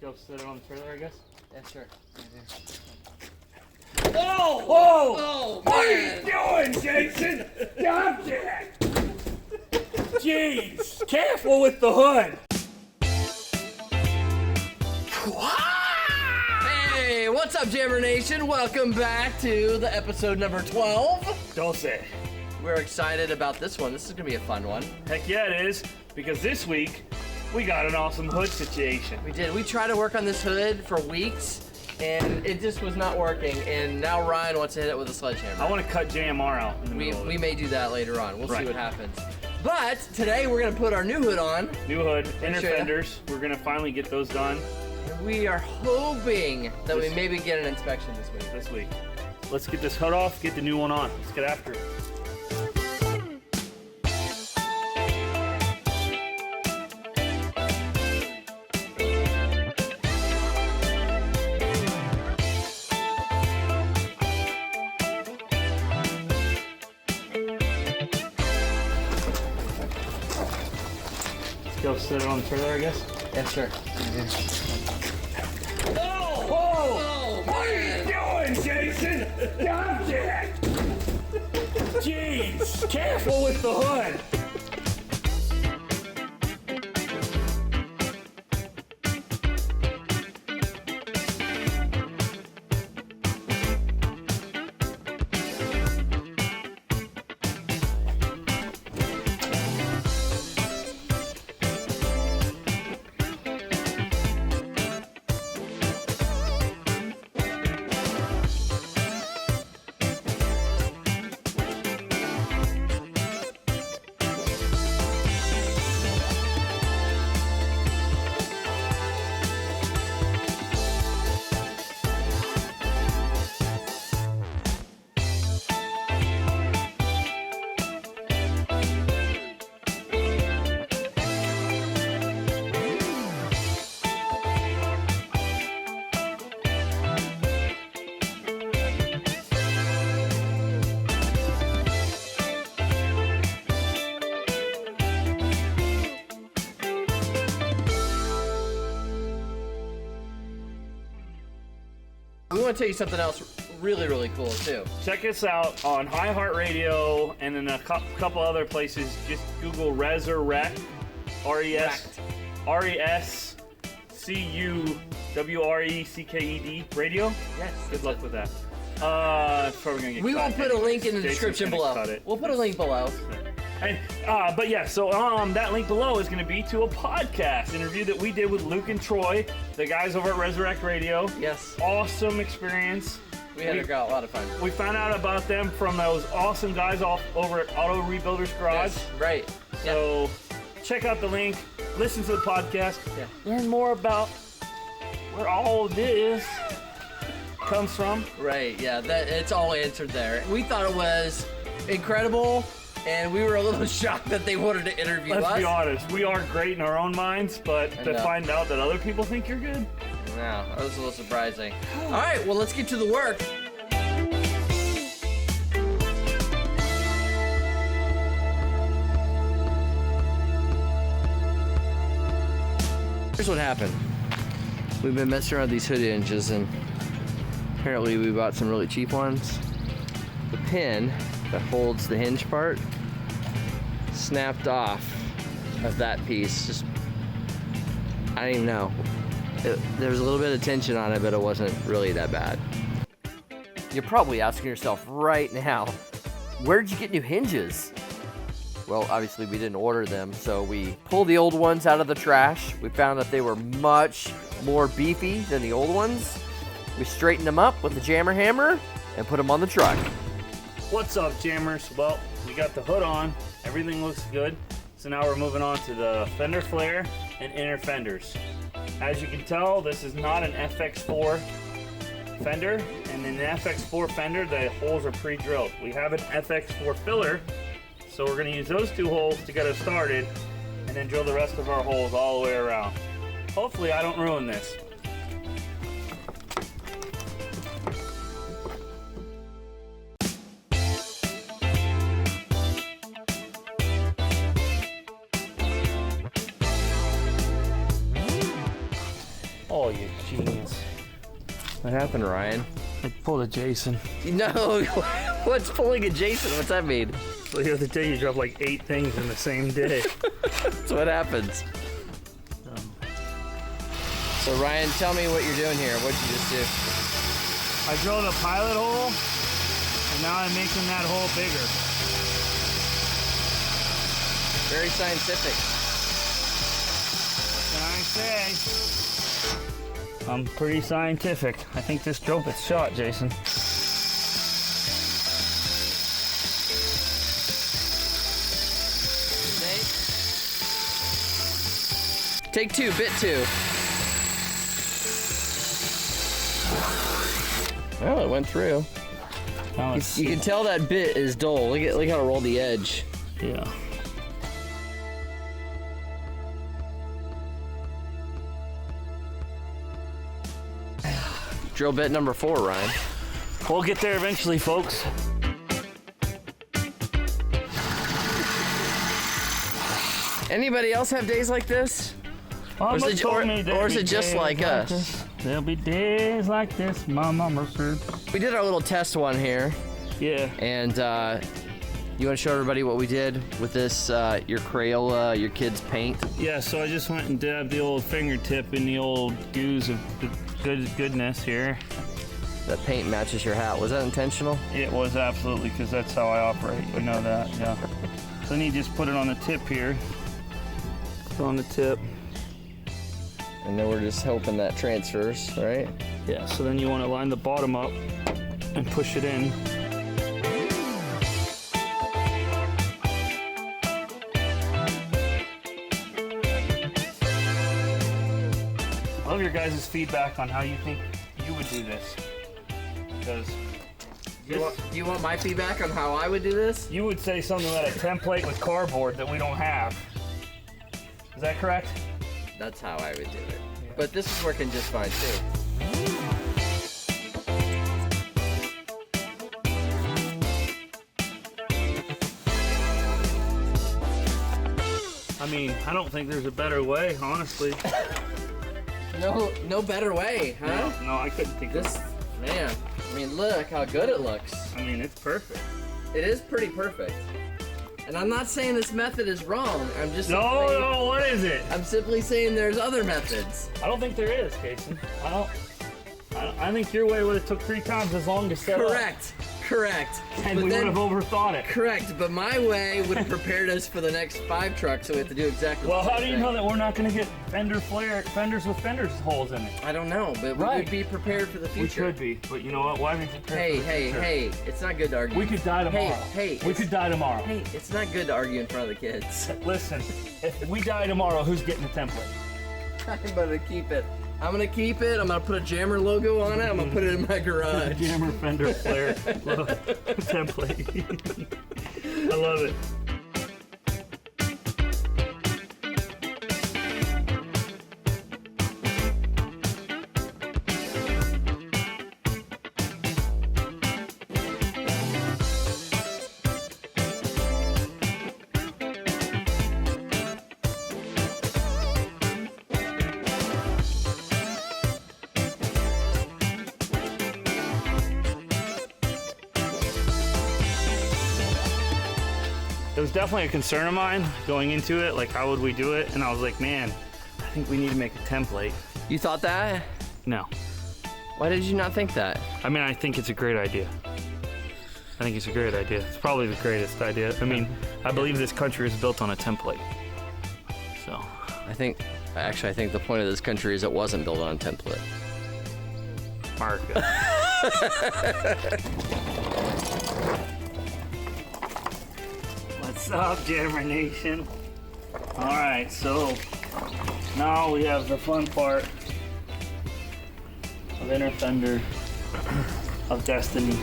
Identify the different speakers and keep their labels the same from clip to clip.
Speaker 1: Go sit on the trailer, I guess?
Speaker 2: Yeah, sure.
Speaker 1: Whoa!
Speaker 2: Whoa! Oh,
Speaker 1: What are
Speaker 2: man.
Speaker 1: you doing, Jason? Stop that! Jeez! Careful with the hood!
Speaker 2: Hey, what's up, Jammer Nation? Welcome back to the episode number 12.
Speaker 1: Don't say.
Speaker 2: We're excited about this one. This is going to be a fun one.
Speaker 1: Heck yeah, it is. Because this week, we got an awesome hood situation.
Speaker 2: We did. We tried to work on this hood for weeks, and it just was not working. And now Ryan wants to hit it with a sledgehammer.
Speaker 1: I want to cut JMR out in the middle of it.
Speaker 2: We may do that later on. We'll
Speaker 1: Right.
Speaker 2: see what happens. But today we're going to put our new hood on.
Speaker 1: New hood,
Speaker 2: Let me
Speaker 1: inner
Speaker 2: show ya.
Speaker 1: fenders. We're going to finally get those done
Speaker 2: And we are hoping that we maybe get an inspection this week.
Speaker 1: this week. Let's get this hood off, get the new one on. Let's get after it. Go sit on the trailer, I guess?
Speaker 2: Yeah, sure.
Speaker 1: Whoa!
Speaker 2: Oh,
Speaker 1: What are you doing, Jason? Stop that! Jeez! Careful with the hood!
Speaker 2: We want to tell you something else really, really cool, too.
Speaker 1: Check us out on iHeartRadio and in a couple other places. Just Google ResurWrecked, ResurWrecked radio.
Speaker 2: Yes.
Speaker 1: Good luck with that. It's probably gonna get
Speaker 2: We will
Speaker 1: cut
Speaker 2: put a link in the
Speaker 1: Jason's
Speaker 2: description
Speaker 1: gonna
Speaker 2: below.
Speaker 1: cut it.
Speaker 2: We'll put a link below.
Speaker 1: And, but yeah, so that link below is going to be to a podcast interview that we did with Luke and Troy, the guys over at ResurWrecked Radio.
Speaker 2: Yes.
Speaker 1: Awesome experience.
Speaker 2: We had a lot of fun.
Speaker 1: We found out about them from those awesome guys over at Auto Rebuilder's Garage.
Speaker 2: Yes, right.
Speaker 1: So check out the link, listen to the podcast, learn more about where all of this comes from.
Speaker 2: Right, yeah, it's all answered there. We thought it was incredible, and we were a little shocked that they wanted to interview us.
Speaker 1: Let's be honest, we are great in our own minds, but to find out that other people think you're good.
Speaker 2: No, that was a little surprising. All right, well, let's get to the work. Here's what happened. We've been messing around with these hood hinges, and apparently we bought some really cheap ones. The pin that holds the hinge part snapped off of that piece. Just, I don't even know. There was a little bit of tension on it, but it wasn't really that bad. You're probably asking yourself right now, where did you get new hinges? Well, obviously we didn't order them, so we pulled the old ones out of the trash. We found that they were much more beefy than the old ones. We straightened them up with the jammer hammer and put them on the truck.
Speaker 1: What's up, jammers? Well, we got the hood on. Everything looks good. So now we're moving on to the Fender Flare and inner fenders. As you can tell, this is not an FX4 fender, and in the FX4 fender, the holes are pre-drilled. We have an FX4 filler, so we're going to use those two holes to get us started, and then drill the rest of our holes all the way around. Hopefully I don't ruin this. Oh, you genius.
Speaker 2: What happened, Ryan?
Speaker 1: I pulled a Jason.
Speaker 2: No, what's pulling a Jason? What's that mean?
Speaker 1: So the other day you dropped like 8 things in the same day.
Speaker 2: That's what happens. So Ryan, tell me what you're doing here. What'd you just do?
Speaker 1: I drilled a pilot hole, and now I'm making that hole bigger.
Speaker 2: Very scientific.
Speaker 1: What can I say? I'm pretty scientific. I think this drill bit's shot, Jason.
Speaker 2: Take 2, bit 2. Well, it went through.
Speaker 1: Now
Speaker 2: You can tell that bit is dull. Look how it rolled the edge.
Speaker 1: Yeah.
Speaker 2: Drill bit number 4, Ryan.
Speaker 1: We'll get there eventually, folks.
Speaker 2: Anybody else have days like this?
Speaker 1: Mama
Speaker 2: Or is it-
Speaker 1: told
Speaker 2: or-
Speaker 1: me there'd
Speaker 2: or is
Speaker 1: be
Speaker 2: it just
Speaker 1: days
Speaker 2: like us?
Speaker 1: this. There'll be days like this, my mama said.
Speaker 2: We did our little test one here,
Speaker 1: Yeah.
Speaker 2: and you want to show everybody what we did with this, your Crayola, your kid's paint?
Speaker 1: Yeah, so I just went and dabbed the old fingertip in the old ooze of goodness here.
Speaker 2: That paint matches your hat. Was that intentional?
Speaker 1: It was absolutely, because that's how I operate. You know that, yeah. So then you just put it on the tip here. Put it on the tip.
Speaker 2: And then we're just hoping that transfers, right?
Speaker 1: Yeah, so then you want to line the bottom up and push it in. I love your guys' feedback on how you think you would do this. Because
Speaker 2: Do you want my feedback on how I would do this?
Speaker 1: you would say something about a template with cardboard that we don't have. Is that correct?
Speaker 2: That's how I would do it. But this is working just fine too.
Speaker 1: I mean, I don't think there's a better way, honestly.
Speaker 2: No better way, huh?
Speaker 1: No, I couldn't think of
Speaker 2: This, man, I mean, look how good it looks.
Speaker 1: I mean, it's perfect.
Speaker 2: It is pretty perfect. And I'm not saying this method is wrong. I'm just
Speaker 1: No, what is it?
Speaker 2: I'm simply saying there's other methods.
Speaker 1: I don't think there is, Jason. I think your way would have took 3 times as long to set up.
Speaker 2: Correct.
Speaker 1: And
Speaker 2: But
Speaker 1: we
Speaker 2: then-
Speaker 1: would have overthought it.
Speaker 2: Correct, but my way would have prepared us for the next 5 trucks, so we have to do exactly
Speaker 1: Well,
Speaker 2: the
Speaker 1: how
Speaker 2: same
Speaker 1: do you
Speaker 2: thing.
Speaker 1: know that we're not going to get fenders with fenders holes in it?
Speaker 2: I don't know, but we
Speaker 1: Right.
Speaker 2: would be prepared for the
Speaker 1: We
Speaker 2: future.
Speaker 1: could be, but you know what? Why did you prepare for the future?
Speaker 2: Hey, it's not good to argue.
Speaker 1: We could die tomorrow.
Speaker 2: Hey,
Speaker 1: we could die tomorrow.
Speaker 2: Hey, it's not good to argue in front of the kids.
Speaker 1: Listen, if we die tomorrow, who's getting the template?
Speaker 2: I'm gonna keep it. I'm gonna keep it. I'm gonna put a Jammer logo on it. I'm gonna put it in my garage.
Speaker 1: Jammer Fender Flare template. I love it. It was definitely a concern of mine going into it, like how would we do it? And I was like, man, I think we need to make a template.
Speaker 2: You thought that?
Speaker 1: No.
Speaker 2: Why did you not think that?
Speaker 1: I mean, I think it's a great idea. I think it's a great idea. It's probably the greatest idea. I mean, I believe this country is built on a template. So,
Speaker 2: I think the point of this country is it wasn't built on a template.
Speaker 1: America. What's up, Jammer Nation? All right, so now we have the fun part of Inner Fender of Destiny.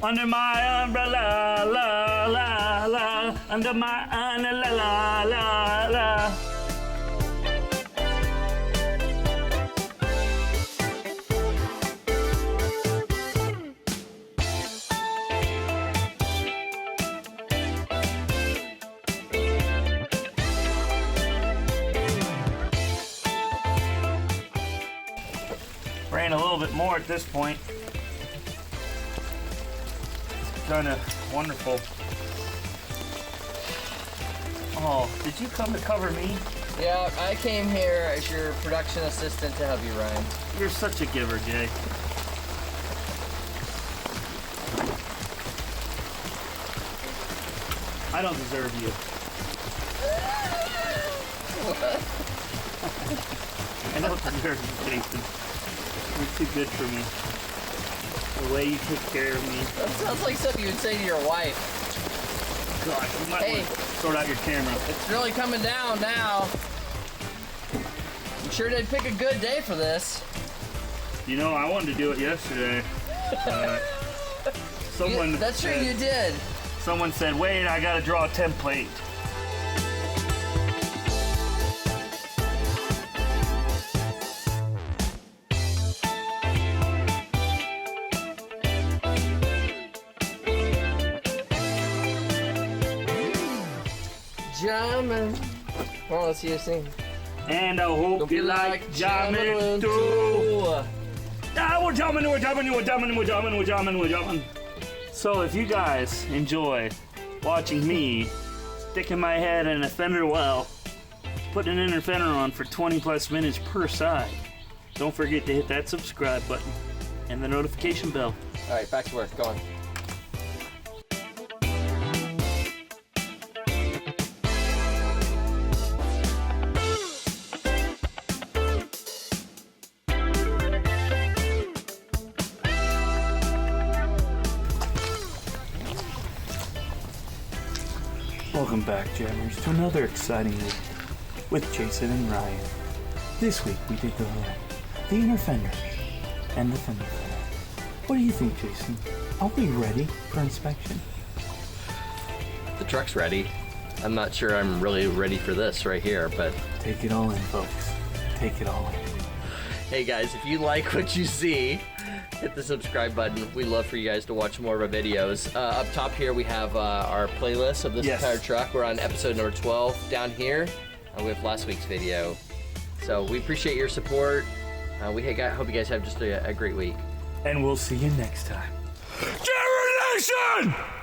Speaker 1: Under my umbrella, la la la. Under my la la la la. a little bit more at this point. It's kind of wonderful. Oh, did you come to cover me?
Speaker 2: Yeah, I came here as your production assistant to help you, Ryan.
Speaker 1: You're such a giver, Jay. I don't deserve you. I don't deserve you, Jason. You're too good for me. The way you take care of me.
Speaker 2: That sounds like something you would say to your wife.
Speaker 1: Gosh, you might want to sort out your camera.
Speaker 2: It's really coming down now. You sure did pick a good day for this.
Speaker 1: You know, I wanted to do it yesterday.
Speaker 2: That's true, you did.
Speaker 1: Someone said, wait, I gotta draw a template.
Speaker 2: Jamming. Come on, let's see you sing.
Speaker 1: And I hope you like jamming too. We're jamming. So if you guys enjoy watching me sticking my head in a fender well, putting an inner fender on for 20 plus minutes per side, don't forget to hit that subscribe button and the notification bell.
Speaker 2: All right, back to work. Go on.
Speaker 1: Welcome back, Jammers, to another exciting week with Jason and Ryan. This week we did the inner fender and the fender flare. What do you think, Jason? Are we ready for inspection?
Speaker 2: The truck's ready. I'm not sure I'm really ready for this right here, but...
Speaker 1: Take it all in, folks. Take it all in.
Speaker 2: Hey guys, if you like what you see, hit the subscribe button. We'd love for you guys to watch more of our videos. Up top here we have our playlist of this entire truck. We're on episode number 12. Down here we have last week's video. So we appreciate your support. Hope you guys have just a great week.
Speaker 1: And we'll see you next time. GEARWRENCH!